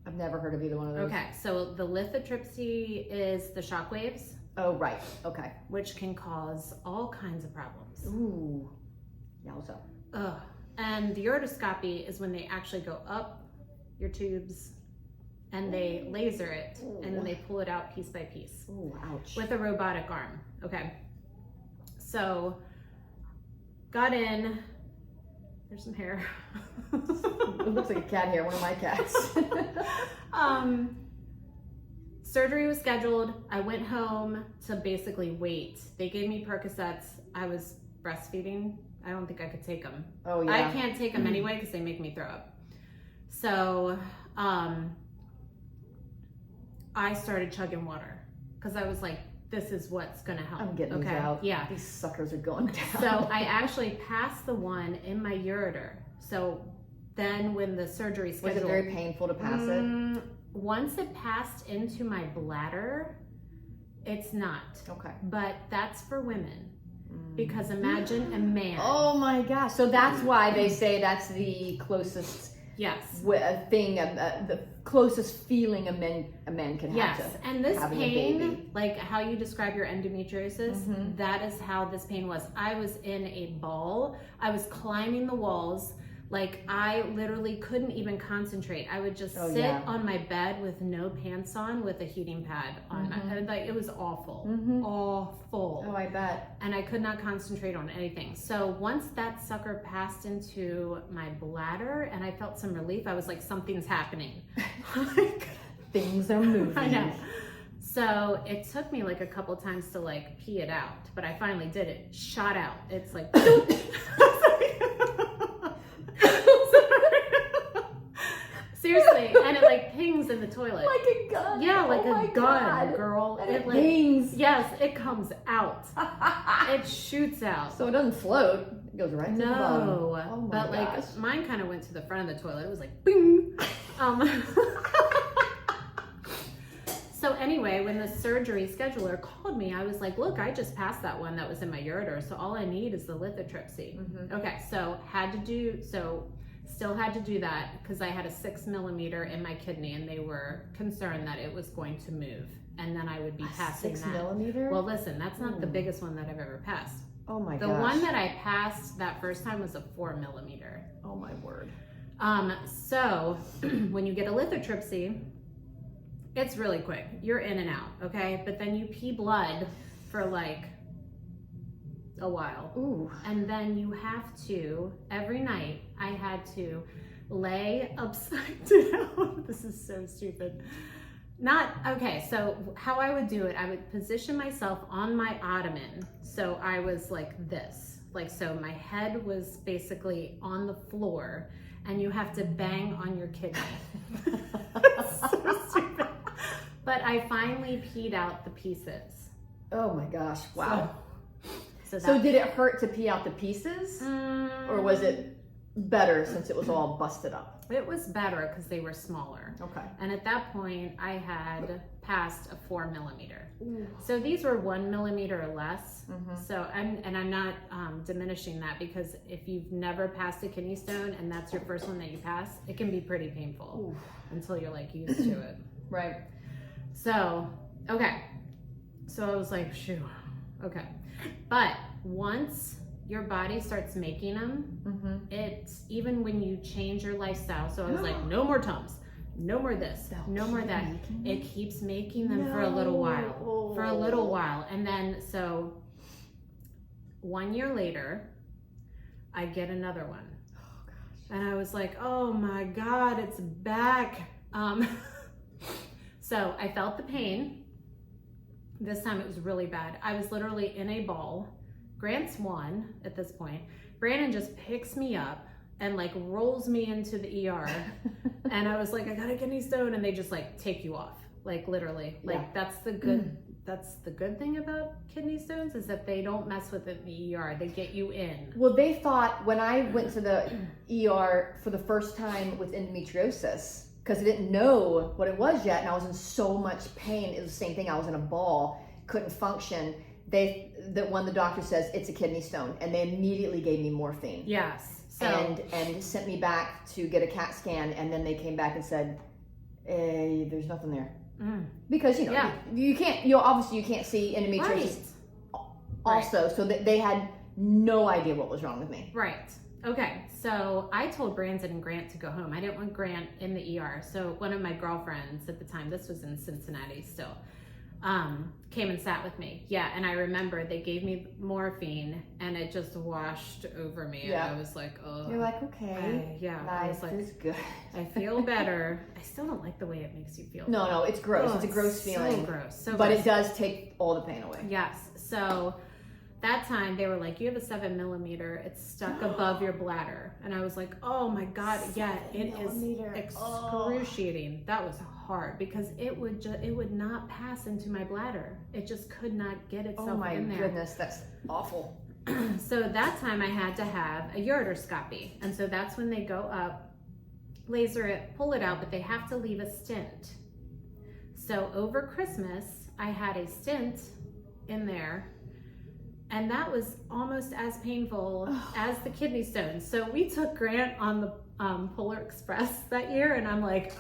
I've never heard of either one of those. Okay, so the lithotripsy is the shock waves. Oh, right. Okay. Which can cause all kinds of problems. Ooh. Yowza. Ugh. And the ureteroscopy is when they actually go up your tubes and they laser it and then they pull it out piece by piece. Ooh, ouch. With a robotic arm. Okay. So, got in. There's some hair. It looks like a cat hair, one of my cats. Surgery was scheduled. I went home to basically wait. They gave me Percocets. I was breastfeeding. I don't think I could take them. Oh yeah. I can't take them anyway because they make me throw up. So I started chugging water because I was like, this is what's gonna help. I'm getting these out. Yeah. These suckers are going down. So I actually passed the one in my ureter. So then when the surgery scheduled. Was it very painful to pass it? Once it passed into my bladder, it's not. Okay. But that's for women. Because imagine a man. Oh my gosh. So that's why they say that's the closest thing, the closest feeling a man can have to and this having pain, a baby. like how you describe your endometriosis, that is how this pain was. I was in a ball. I was climbing the walls. Like, I literally couldn't even concentrate. I would just sit on my bed with no pants on with a heating pad on. And like, it was awful. Awful. Oh, I bet. And I could not concentrate on anything. So once that sucker passed into my bladder and I felt some relief, I was like, something's happening. Like, things are moving. I know. So it took me like a couple times to like pee it out, but I finally did it. Shot out. It's like, seriously, and it like pings in the toilet. Like a gun. Yeah, like oh a gun, God. girl. And it like pings. Yes, it comes out. It shoots out. So it doesn't float. It goes right to the bottom. No. Oh my but gosh. like mine kind of went to the front of the toilet. It was like boom. So anyway, when the surgery scheduler called me, I was like, look, I just passed that one that was in my ureter, so all I need is the lithotripsy. Okay, so still had to do that because I had a 6 millimeter in my kidney and they were concerned that it was going to move and then I would be passing 6 that. millimeter? Well, listen, that's not the biggest one that I've ever passed. Oh my gosh. The one that I passed that first time was a 4 millimeter. Oh my word. So when you get a lithotripsy, it's really quick. You're in and out, okay? But then you pee blood for like a while. Ooh. And then you have to, every night, I had to lay upside down. This is so stupid. Okay, so how I would do it, I would position myself on my ottoman. So I was like this. Like, so my head was basically on the floor and you have to bang on your kidney. So stupid. But I finally peed out the pieces. Oh my gosh. Wow. So did it hurt to pee out the pieces? Or was it better since it was all busted up? It was better because they were smaller. Okay. And at that point, I had passed a 4 millimeter. Ooh. So these were 1 millimeter or less. So I'm not diminishing that because if you've never passed a kidney stone and that's your first one that you pass, it can be pretty painful until you're like used to it. Right. So, okay. So I was like, shoo, okay. But once your body starts making them, it's even when you change your lifestyle. So I was like, no more Tums, no more this, no more that. It keeps making them for a little while, for a little while. And then, so 1 year later, I get another one. Oh gosh. And I was like, oh my God, it's back. So I felt the pain. This time it was really bad. I was literally in a ball. Grant's won at this point. Brandon just picks me up and like rolls me into the ER. And I was like, I got a kidney stone. And they just like take you off, like literally. Like that's the good thing about kidney stones is that they don't mess with it in the ER. They get you in. Well, they thought when I went to the ER for the first time with endometriosis, because I didn't know what it was yet, and I was in so much pain. It was the same thing. I was in a ball, couldn't function. The doctor says it's a kidney stone, and they immediately gave me morphine. Yes. So, and sent me back to get a CAT scan, and then they came back and said, "There's nothing there," because you can't. Obviously you can't see endometriosis. Also, so they had no idea what was wrong with me. Right. Okay, so I told Brandon and Grant to go home. I didn't want Grant in the ER. So one of my girlfriends at the time, this was in Cincinnati still, came and sat with me. Yeah, and I remember they gave me morphine and it just washed over me. Yeah. And I was like, oh. You're like, okay, life is good. I feel better. I still don't like the way it makes you feel. No, it's gross. It's a gross feeling. So gross. But it does take all the pain away. Yes. So that time they were like, you have a 7 millimeter, it's stuck above your bladder. And I was like, oh my God, yeah, it is excruciating. That was hard because it would not pass into my bladder. It just could not get itself in there. Oh my goodness, that's awful. So that time I had to have a ureteroscopy. And so that's when they go up, laser it, pull it out, but they have to leave a stent. So over Christmas, I had a stent in there. And that was almost as painful as the kidney stones. So we took Grant on the Polar Express that year, and I'm like,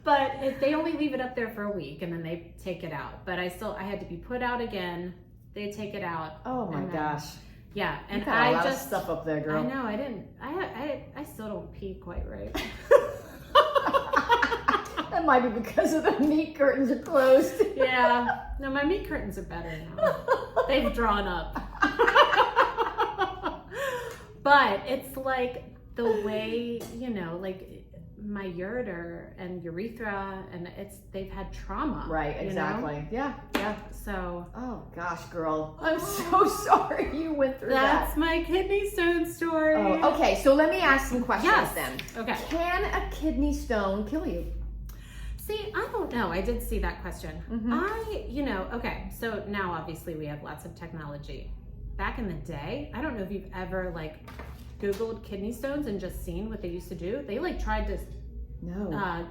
but they only leave it up there for a week, and then they take it out. But I had to be put out again. They take it out. Oh my gosh. Yeah, and You got a I lot of just stuff up there, girl. I know I didn't. I still don't pee quite right. That might be because of the meat curtains are closed. Yeah. No, my meat curtains are better now. They've drawn up. But it's like the way, you know, like my ureter and urethra, and they've had trauma. Right, exactly. You know? Yeah. So. Oh gosh, girl. I'm so sorry you went through that. That's my kidney stone story. Oh, okay, so let me ask some questions then. Okay. Can a kidney stone kill you? See, I don't know. I did see that question. Mm-hmm. Okay. So now obviously we have lots of technology. Back in the day, I don't know if you've ever like Googled kidney stones and just seen what they used to do. They like tried to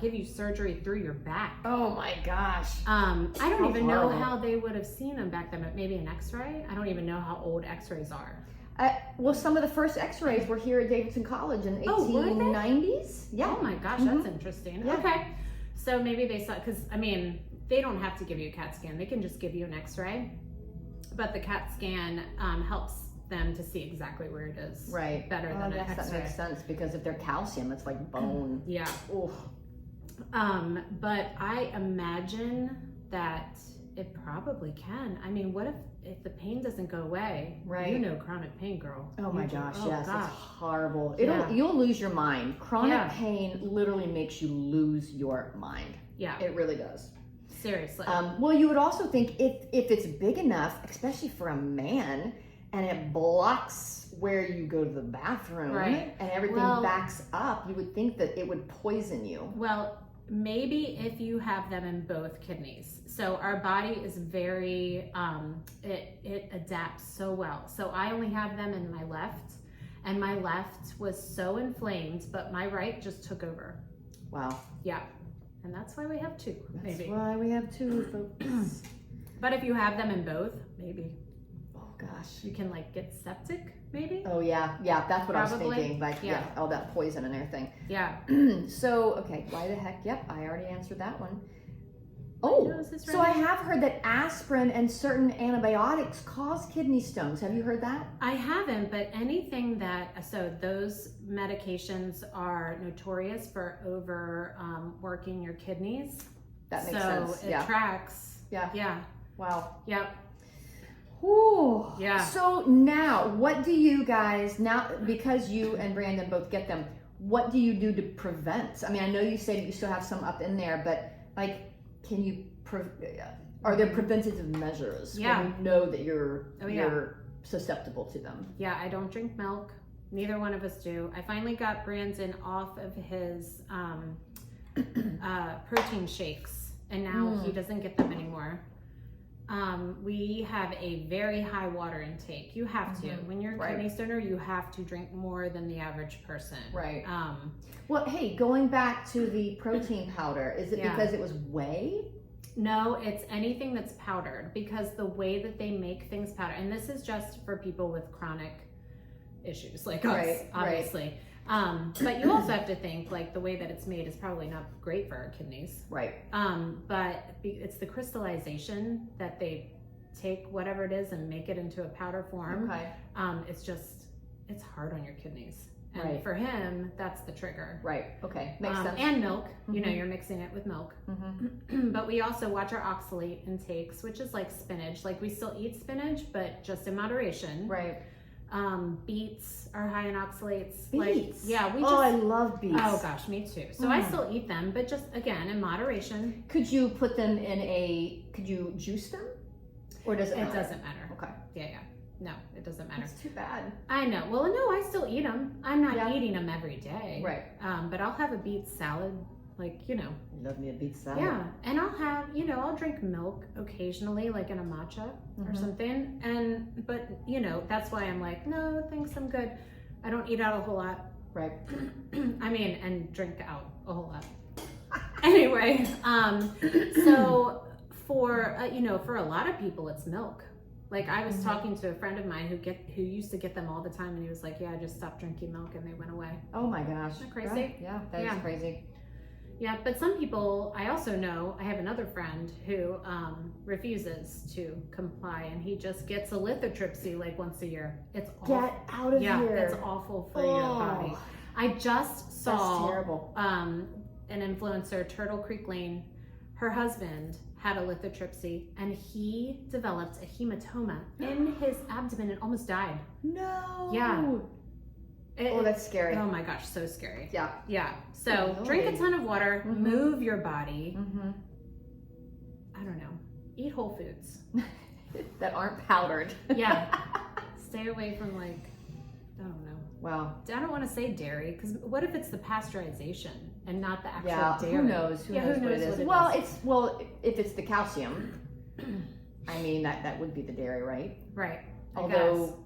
give you surgery through your back. Oh my gosh. I don't even know horrible. how they would have seen them back then, but maybe an x-ray. I don't even know how old x-rays are. Well, some of the first x-rays were here at Davidson College in the Oh, were they? 1890s. Yeah. Oh my gosh, that's interesting. Yeah. Okay. So maybe they saw, because I mean, they don't have to give you a CAT scan. They can just give you an x-ray. But the CAT scan helps them to see exactly where it is. Right. Better than I an guess x-ray. that makes sense because if they're calcium, it's like bone. Yeah. Oof. But I imagine that it probably can. I mean, what if the pain doesn't go away? Right. You know chronic pain, girl. Oh my gosh, Oh yes, gosh. it's horrible. Yeah. You'll lose your mind. Chronic Yeah. pain literally makes you lose your mind. Yeah. It really does. Seriously. Well, you would also think if it's big enough, especially for a man, and it blocks where you go to the bathroom, Right. and everything backs up, you would think that it would poison you. Well, maybe if you have them in both kidneys. So our body is very, it adapts so well. So I only have them in my left, and my left was so inflamed, but my right just took over. Wow. Yeah. And that's why we have two, That's maybe. why we have two, folks. But if you have them in both, maybe. Oh gosh. You can like get septic, maybe? Oh yeah, that's what I was Probably. thinking. Like Yeah. all that poison and everything. Yeah. So, okay, why the heck? Yep, I already answered that one. My Oh, nose is so I running. have heard that aspirin and certain antibiotics cause kidney stones. Have you heard that? I haven't, but anything that, so those medications are notorious for working your kidneys. That makes so sense. it Yeah. tracks. Yeah. Yeah. Wow. Yep. Whew. Yeah. So now, what do you guys, now, because you and Brandon both get them, what do you do to prevent? I mean, I know you say that you still have some up in there, but like, can you, are there preventative measures Yeah. when you know that you're yeah. susceptible to them? Yeah, I don't drink milk. Neither one of us do. I finally got Brandon off of his protein shakes, and now he doesn't get them anymore. We have a very high water intake. You have to. When you're a kidney stoner, you have to drink more than the average person. Right. Well, hey, going back to the protein powder, is it Yeah. because it was whey? No, it's anything that's powdered, because the way that they make things powder, and this is just for people with chronic issues like us, Right, obviously. But you also have to think like the way that it's made is probably not great for our kidneys. Right. But it's the crystallization that they take whatever it is and make it into a powder form. Okay. It's hard on your kidneys. And Right. for him, that's the trigger. Right. Okay. Makes sense. And milk, you know, you're mixing it with milk. Mm-hmm. But we also watch our oxalate intakes, which is like spinach. Like we still eat spinach, but just in moderation. Right. Beets are high in oxalates. Beets. Like, yeah, we Oh, I love beets. Oh gosh, me too. So I still eat them, but just again in moderation. Could you put them could you juice them? Or does it matter? It doesn't matter. Okay. Yeah. No, it doesn't matter. That's too bad. I know. Well, no, I still eat them. I'm not Yeah. eating them every day. Right. But I'll have a beet salad, like, you know. Love me a beet salad. Yeah. And I'll have, you know, I'll drink milk occasionally, like in a matcha or something. But, you know, that's why I'm like, no, thanks, I'm good. I don't eat out a whole lot. Right. I mean, and drink out a whole lot. Anyway, so for, you know, for a lot of people, it's milk. Like I was talking to a friend of mine who used to get them all the time, and he was like, yeah, I just stopped drinking milk and they went away. Oh my gosh. Isn't that crazy? Right. Yeah, that is Yeah. crazy. Yeah, but some people, I also know, I have another friend who refuses to comply, and he just gets a lithotripsy like once a year. It's awful. Get out of here. Yeah, it's awful for your body. I just saw That's terrible. An influencer, Turtle Creek Lane. Her husband had a lithotripsy, and he developed a hematoma in his abdomen and almost died. No. Yeah. That's scary. Oh my gosh, so scary. Yeah. Yeah. So drink a ton of water, move your body. I don't know. Eat whole foods. That aren't powdered. Yeah. Stay away from I don't know. Wow. I don't want to say dairy, because what if it's the pasteurization and not the actual dairy? Who knows? Who knows what it is? If it's the calcium, I mean, that would be the dairy, right? Right. Although,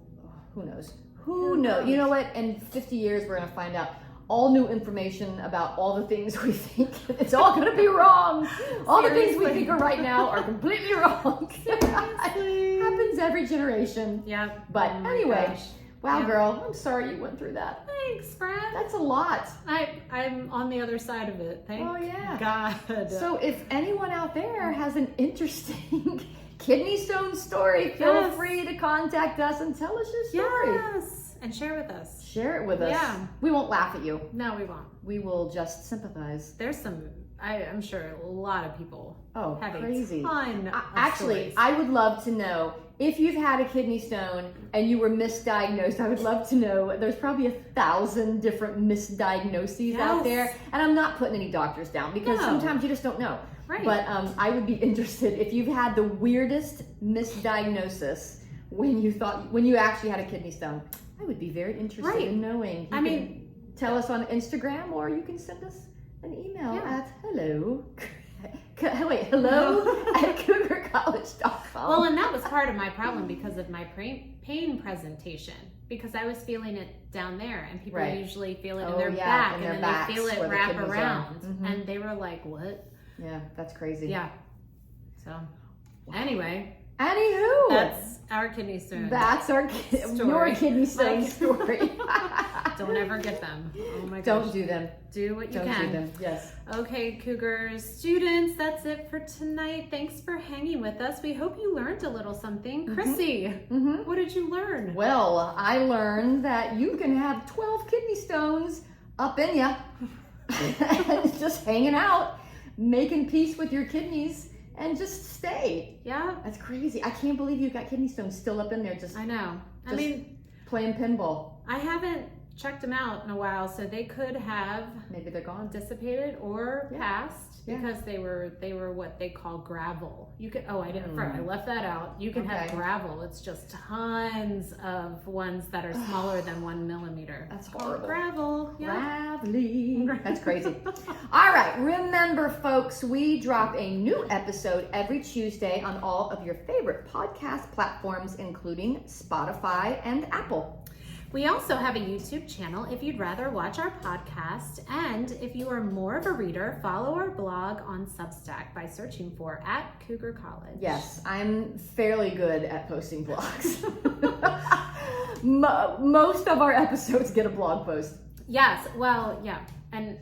who knows? Who knows? You know what? In 50 years, we're going to find out all new information about all the things we think. It's all going to be wrong. All the things we think are right now are completely wrong. Happens every generation. Yeah. But anyway, wow, girl, I'm sorry you went through that. Thanks, Fred. That's a lot. I'm on the other side of it. Thank God. So if anyone out there has an interesting kidney stone story, feel free to contact us and tell us your story. Yes, and share with us. Share it with us. Yeah. We won't laugh at you. No, we won't. We will just sympathize. There's I'm sure a lot of people have crazy. A ton of Actually, stories. I would love to know if you've had a kidney stone and you were misdiagnosed. I would love to know. There's probably 1,000 different misdiagnoses out there. And I'm not putting any doctors down because sometimes you just don't know. Right. But I would be interested if you've had the weirdest misdiagnosis when you actually had a kidney stone. I would be very interested in knowing. You can tell us on Instagram, or you can send us an email at hello at cougharcollege.com. Well, and that was part of my problem because of my pain presentation. Because I was feeling it down there, and people usually feel it in their back, and then they feel it wrap around, and they were like, "What?" Yeah, that's crazy. Yeah. So, anyway. Anywho, that's our kidney stone. That's your kidney stone story. Don't ever get them. Oh my gosh. Don't do them. Do what you can. Don't do them. Yes. Okay, Cougars. Students, that's it for tonight. Thanks for hanging with us. We hope you learned a little something. Chrissy, what did you learn? Well, I learned that you can have 12 kidney stones up in you. Just hanging out, making peace with your kidneys. And just stay. Yeah. That's crazy. I can't believe you've got kidney stones still up in there. I know. I mean, playing pinball. I haven't checked them out in a while, so they could have maybe they're gone, dissipated or passed because they were what they call gravel. You could I left that out. You can have gravel. It's just tons of ones that are smaller than 1 millimeter. That's horrible. Gravel. Yeah. Gravelly. That's crazy. All right. Remember, folks, we drop a new episode every Tuesday on all of your favorite podcast platforms, including Spotify and Apple. We also have a YouTube channel if you'd rather watch our podcast. And if you are more of a reader, follow our blog on Substack by searching for @CougarCollege. Yes, I'm fairly good at posting blogs. Most of our episodes get a blog post. Yes, well, yeah. And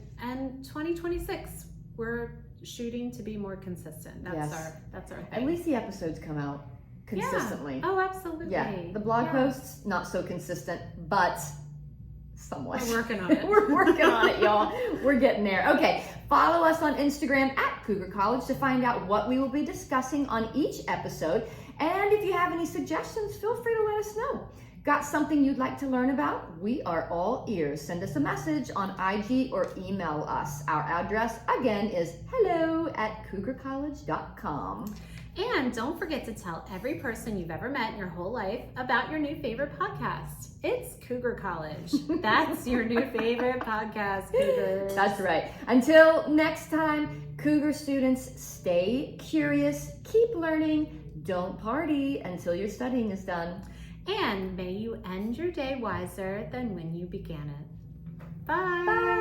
2026, we're shooting to be more consistent. That's our thing. At least the episodes come out consistently. Yeah. Oh, absolutely. Yeah. The blog posts, not so consistent, but somewhat. We're working on it. We're working on it, y'all. We're getting there. Okay. Follow us on Instagram @Cougar College to find out what we will be discussing on each episode. And if you have any suggestions, feel free to let us know. Got something you'd like to learn about? We are all ears. Send us a message on IG or email us. Our address, again, is hello@cougharcollege.com. And don't forget to tell every person you've ever met in your whole life about your new favorite podcast. It's Cougar College. That's your new favorite podcast, Cougars. That's right. Until next time, Cougar students, stay curious, keep learning, don't party until your studying is done. And may you end your day wiser than when you began it. Bye. Bye.